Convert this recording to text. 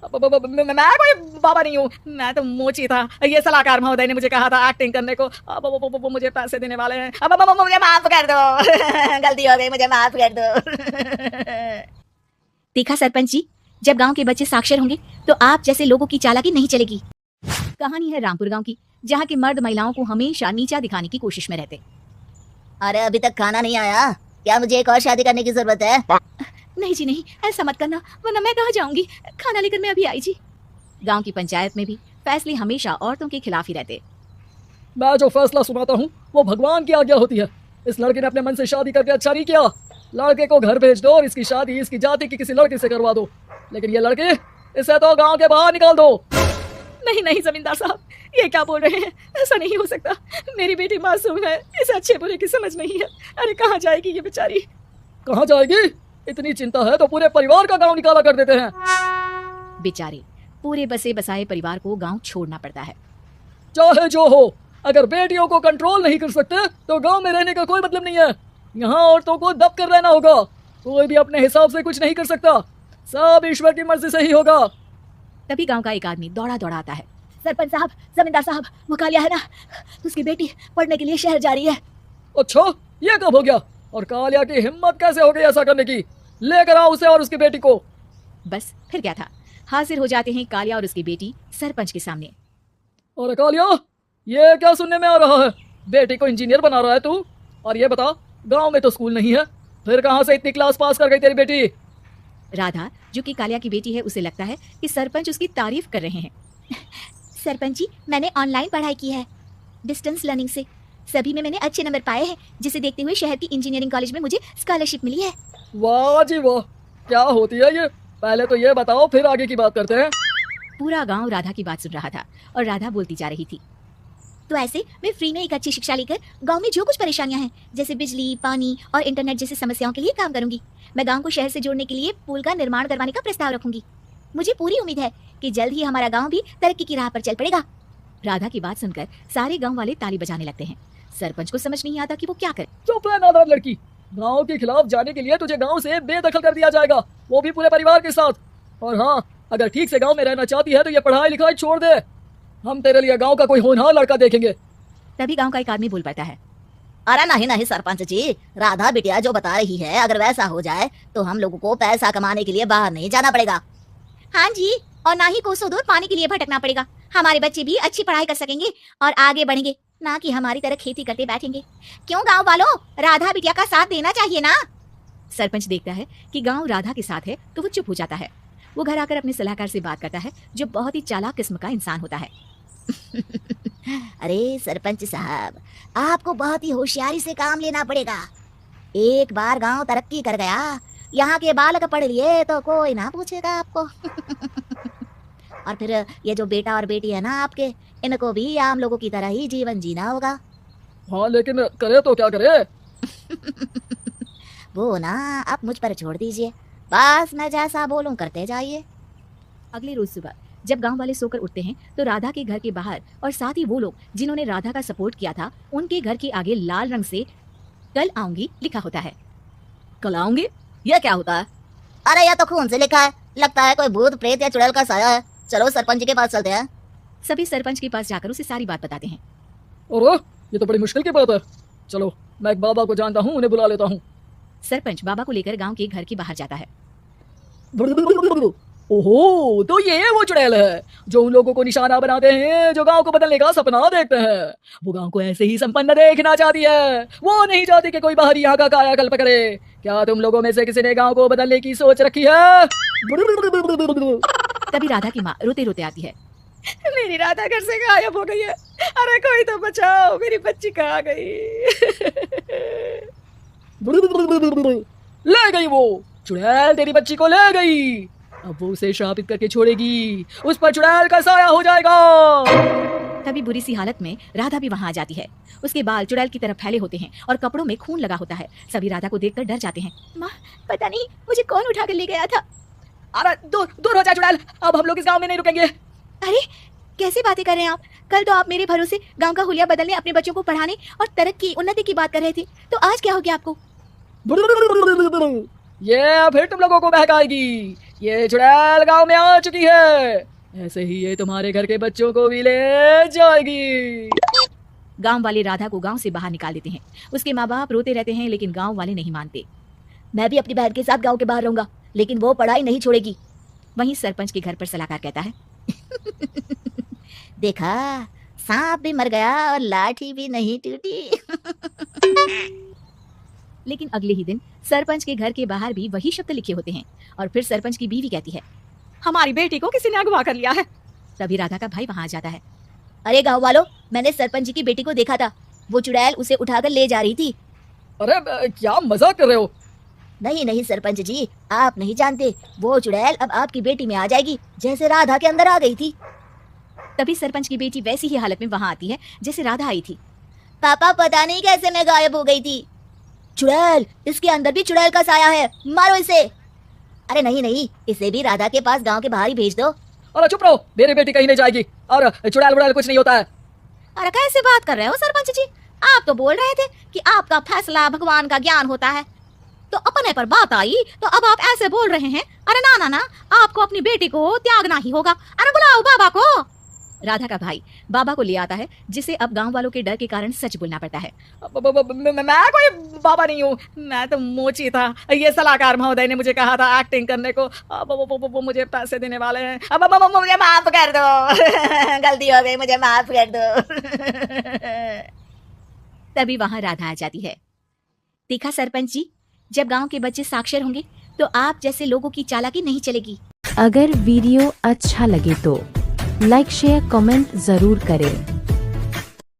मैं कोई बाबा नहीं हूँ, मैं तो मोची था। ये सलाहकार महोदय ने मुझे कहा था एक्टिंग करने को। अब वो मुझे पैसे देने वाले हैं। अब मुझे माफ कर दो। गलती हो गई, मुझे माफ कर दो। देखा सरपंच जी, जब गांव के बच्चे साक्षर होंगे तो आप जैसे लोगों की चालाकी नहीं चलेगी। कहानी है रामपुर गांव की, जहां के मर्द महिलाओं को हमेशा नीचा दिखाने की कोशिश में रहते। अरे अभी तक खाना नहीं आया क्या? मुझे एक और शादी करने की जरूरत है। नहीं जी नहीं, ऐसा मत करना, वरना मैं कहाँ जाऊंगी। खाना लेकर मैं अभी आई जी। गांव की पंचायत में भी फैसले हमेशा औरतों के खिलाफ ही रहते। मैं जो फैसला सुनाता हूँ वो भगवान की आज्ञा होती है। इस लड़के ने अपने मन से शादी करके अच्छा नहीं किया। लड़के को घर भेज दो और इसकी शादी इसकी जाति की किसी लड़के से करवा दो। लेकिन ये लड़के, इसे तो गांव के बाहर निकाल दो। नहीं नहीं जमींदार साहब, ये क्या बोल रहे हैं? ऐसा नहीं हो सकता। मेरी बेटी मासूम है, इसे अच्छे बुरे की समझ नहीं है। अरे कहाँ जाएगी ये बेचारी? कहाँ जाएगी? इतनी चिंता है तो पूरे परिवार का गांव निकाला कर देते हैं। बेचारे पूरे बसे बसाए परिवार को गांव छोड़ना पड़ता है। चाहे जो हो, अगर बेटियों को कंट्रोल नहीं कर सकते तो गांव में रहने का कोई मतलब नहीं है। यहाँ औरतों को दब कर रहना होगा। कोई भी अपने हिसाब से कुछ नहीं कर सकता, सब ईश्वर की मर्जी से ही होगा। तभी गांव का एक आदमी दौड़ा दौड़ा आता है। सरपंच साहब, जमींदार साहब, वो कालिया है ना, उसकी बेटी पढ़ने के लिए शहर जा रही है। अच्छा, ये कब हो गया? और कालिया की हिम्मत कैसे हो गई ऐसा करने की? लेकर आओ उसे और उसकी बेटी को। बस फिर क्या था, हाजिर हो जाते हैं कालिया और उसकी बेटी सरपंच के सामने। और कालिया, ये क्या सुनने में आ रहा है? बेटी को इंजीनियर बना रहा है तू? और ये बता, गांव में तो स्कूल नहीं है, फिर कहां से इतनी क्लास पास कर गई तेरी बेटी? राधा, जो कि कालिया की बेटी है, उसे लगता है कि सरपंच उसकी तारीफ कर रहे हैं। सरपंच जी, मैंने ऑनलाइन पढ़ाई की है, डिस्टेंस लर्निंग से। सभी में मैंने अच्छे नंबर पाए हैं, जिसे देखते हुए शहर की इंजीनियरिंग कॉलेज में मुझे स्कॉलरशिप मिली है। वाह जी वाह, क्या होती है ये? पहले तो ये बताओ, फिर आगे की बात करते हैं। पूरा गांव राधा की बात सुन रहा था और राधा बोलती जा रही थी। तो ऐसे मैं फ्री में एक अच्छी शिक्षा लेकर गांव में जो कुछ परेशानियां हैं, जैसे बिजली, पानी और इंटरनेट जैसी समस्याओं के लिए काम करूंगी। मैं गांव को शहर से जोड़ने के लिए पुल का निर्माण करवाने का प्रस्ताव रखूंगी। मुझे पूरी उम्मीद है कि जल्द ही हमारा गांव भी तरक्की की राह पर चल पड़ेगा। राधा की बात सुनकर सारे गांव वाले ताली बजाने लगते हैं। सरपंच को समझ नहीं आता कि वो क्या करे। चुप है नादान लड़की। गांव के खिलाफ जाने के लिए तुझे गांव से बेदखल कर दिया जाएगा, वो भी पूरे परिवार के साथ। और हाँ, अगर ठीक से गांव में रहना चाहती है तो ये पढ़ाई लिखाई छोड़ दे। हम तेरे लिए गांव का कोई होनहार लड़का देखेंगे। तभी गांव का एक आदमी बोल पड़ता है। अरे नहीं नहीं सरपंच जी, राधा बिटिया जो बता रही है, अगर वैसा हो जाए तो हम लोगों को पैसा कमाने के लिए बाहर नहीं जाना पड़ेगा। हाँ जी, और ना ही कोसों दूर पानी के लिए भटकना पड़ेगा। हमारे बच्चे भी अच्छी पढ़ाई कर सकेंगे और आगे बढ़ेंगे, ना कि हमारी तरह खेती करते बैठेंगे। क्यों गांव वालों, राधा बिटिया का साथ देना चाहिए ना। सरपंच देखता है कि गांव राधा के साथ है तो वो चुप हो जाता है। वो घर आकर अपने सलाहकार से बात करता है, जो बहुत ही चालाक किस्म का इंसान होता है। अरे सरपंच साहब, आपको बहुत ही होशियारी से काम लेना पड़ेगा। एक बार गांव तरक्की कर गया, यहाँ के बालक पढ़ लिए तो कोई ना पूछेगा आपको। और फिर ये जो बेटा और बेटी है ना आपके, इनको भी आम लोगों की तरह ही जीवन जीना होगा। हाँ, लेकिन करे तो क्या करे? वो ना आप मुझ पर छोड़ दीजिए, बस मैं जैसा बोलूं करते जाइए। अगले रोज सुबह जब गांव वाले सोकर उठते हैं तो राधा के घर के बाहर और साथ ही वो लोग जिन्होंने राधा का सपोर्ट किया था, उनके घर के आगे लाल रंग से कल आऊंगी लिखा होता है। कल आऊंगी? ये क्या होता है? अरे यह तो खून से लिखा है, लगता है कोई भूत प्रेत या चुड़ैल का साया है। चलो सरपंच के पास चलते हैं। सभी सरपंच के पास जाकर उसे सारी बात बताते हैं। और ये तो बड़ी मुश्किल की बात है। चलो, मैं एक बाबा को जानता हूँ, उन्हें बुला लेता हूँ। सरपंच बाबा को लेकर गांव के घर के बाहर जाता है। ओहो, तो ये वो चुड़ैल है जो उन लोगों को निशाना बनाते हैं जो गांव को बदलने का सपना देखते हैं। वो गांव को ऐसे ही संपन्न देखना चाहती है, वो नहीं चाहती कि कोई बाहरी यहाँ का कायाकल्प करे। क्या तुम लोगों में से किसी ने गांव को बदलने की सोच रखी है? तभी राधा की माँ रोते रोते आती है। मेरी राधा घर से गायब हो गई है। अरे कोई तो बचाओ, मेरी बच्ची कहाँ गई? ले गई वो चुड़ैल, तेरी बच्ची को ले गई। अब वो उसे श्रापित करके छोड़ेगी, उस पर चुड़ैल का साया हो जाएगा। तभी बुरी सी हालत में राधा भी वहां आ जाती है। उसके बाल चुड़ैल की तरफ फैले होते हैं और कपड़ों में खून लगा होता है। सभी राधा को देखकर डर जाते हैं। माँ, पता नहीं मुझे कौन उठा कर ले गया था। अरे दूर हो जा चुड़ैल, अब हम लोग इस गांव में नहीं रुकेंगे। अरे कैसी बातें कर रहे हैं आप? कल तो आप मेरे भरोसे गांव का हुलिया बदलने, अपने बच्चों को पढ़ाने और तरक्की उन्नति की बात कर रहे थे, तो आज क्या हो गया आपको? ये फिर तुम लोगों को बहकाएगी। ये चुड़ैल गांव में आ चुकी है, ऐसे ही ये तुम्हारे घर के बच्चों को भी ले जाएगी। गांव वाले राधा को गांव से बाहर निकाल देते हैं। उसके माँ बाप रोते रहते हैं, लेकिन गांव वाले नहीं मानते। मैं भी अपनी बहन के साथ गांव के बाहर रहूंगा, लेकिन वो पढ़ाई नहीं छोड़ेगी। वहीं सरपंच के घर पर सलाहकार कहता है, देखा, सांप भी मर गया और लाठी भी नहीं टूटी। लेकिन अगले ही दिन सरपंच के घर के बाहर भी वही शब्द लिखे होते हैं। और फिर सरपंच की बीवी कहती है, हमारी बेटी को किसी ने अगवा कर लिया है। तभी राधा का भाई वहां आ जाता है। अरे गांव वालों, मैंने सरपंच जी की बेटी को देखा था, वो चुड़ैल उसे उठाकर ले जा रही थी। अरे क्या मजाक कर रहे हो? नहीं नहीं सरपंच जी, आप नहीं जानते, वो चुड़ैल अब आपकी बेटी में आ जाएगी, जैसे राधा के अंदर आ गई थी। तभी सरपंच की बेटी वैसी ही हालत में वहां आती है जैसे राधा आई थी। पापा पता नहीं कैसे मैं गायब हो गई थी। चुड़ैल, इसके अंदर भी चुड़ैल का साया है, मारो इसे। अरे नहीं नहीं, इसे भी राधा के पास गांव के बाहर ही भेज दो। अरे चुप रहो, मेरी बेटी कहीं नहीं जाएगी, और चुड़ैल वुड़ैल कुछ नहीं होता है। अरे कैसे बात कर रहे हो सरपंच जी? आप तो बोल रहे थे कि आपका फैसला भगवान का ज्ञान होता है, तो अपने पर बात आई तो अब आप ऐसे बोल रहे हैं। अरे ना ना ना, आपको अपनी बेटी को त्यागना ही होगा। अरे बुलाओ बाबा को। राधा का भाई बाबा को ले आता है, जिसे अब गांव वालों के डर के कारण सच बोलना पड़ता है। मैं कोई बाबा नहीं हूँ, मैं तो मोची था। ये सलाहकार महोदय ने मुझे कहा था एक्टिंग करने को, वो मुझे पैसे देने वाले हैं। अब मुझे माफ कर दो। गलती हो गई, मुझे माफ कर दो। तभी वहां राधा आ जाती है। देखा सरपंच जी, जब गांव के बच्चे साक्षर होंगे तो आप जैसे लोगों की चालाकी नहीं चलेगी। अगर वीडियो अच्छा लगे तो लाइक शेयर कमेंट जरूर करें।